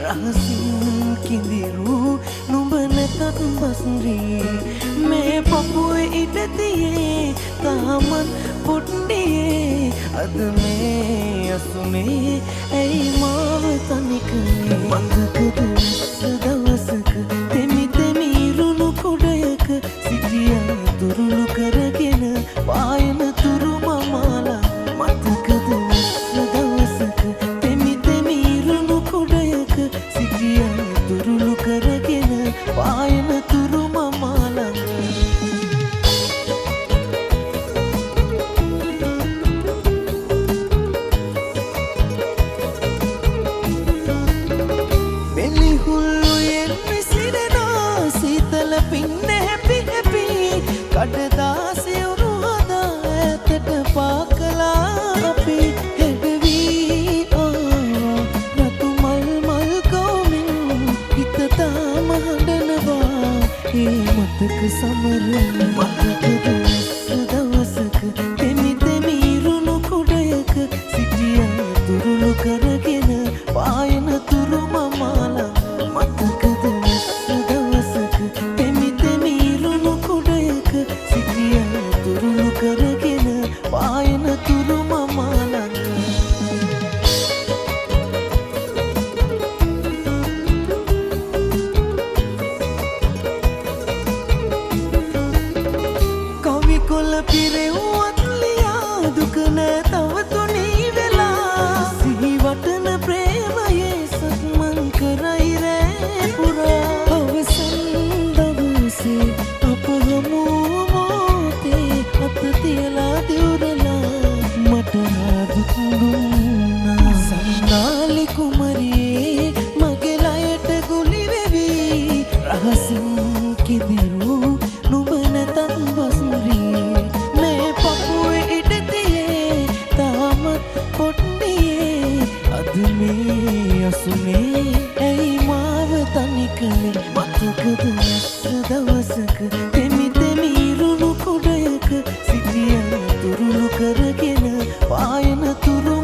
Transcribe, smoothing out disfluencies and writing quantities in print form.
රහසින් කිඳිරු නුඹ නැතත් බස්රී මේ පපුවේ ඉඩ තියේ තාමත් පොඩ්ඩියේ අද මේ අසුනේ ඇයි මාව තනිකනේ මතකද දවසක තෙමි තෙමි ඉරුණු කුඩයක සිටියා දුරුළු කරගෙන පායන තුරු මමාලා මතකද දවසක තෙමි තෙමි ඉරුණු කුඩයක සිටියා දුරුළු කරගෙන පායන තුරු මමාලා කඩදාසි උරුහදා ඇතට පාකලා අපි හෙඩවී රතු මල් මල් කෝමින් හිත තාම හඬනවා ඒ මතක සමරන මතකද දවසක තෙමි තෙමි ඉරුණු කුඩයක සිටියා දුරුළු කරගෙන පායන තුරු මමාලා මතකද දවසක තෙමි තෙමි ඉරුණු කුඩයක සිටියා දුරුළු කරගෙන පායන තුරු මමාලා කවි කොළ පිරෙව්වත් ලියා දුක නෑ තව තුනී වෙලා සිහි වටන ප්‍රේමයේ සක්මන් කරයි රෑ පුරා අවසන් දවසේ අප හමු මොහොතේ අත තියලා දිවුරලා මට දුක් දුන්නා සන්නාලි කුමරියේ මගේ ලයට ගුලි වෙවි රහසින් කිදිරු නුඹ නැතත් බස්රී මේ පපුවේ ඉඩ තියේ තාමත් පොඩ්ඩියේ අද මේ අසුනේ ඇයි මාව තනිකනේ මතකද දවසක තෙමි තෙමි ඉරුණු කුඩයක සිටියා දුරුළු කරගෙන පායන තුරු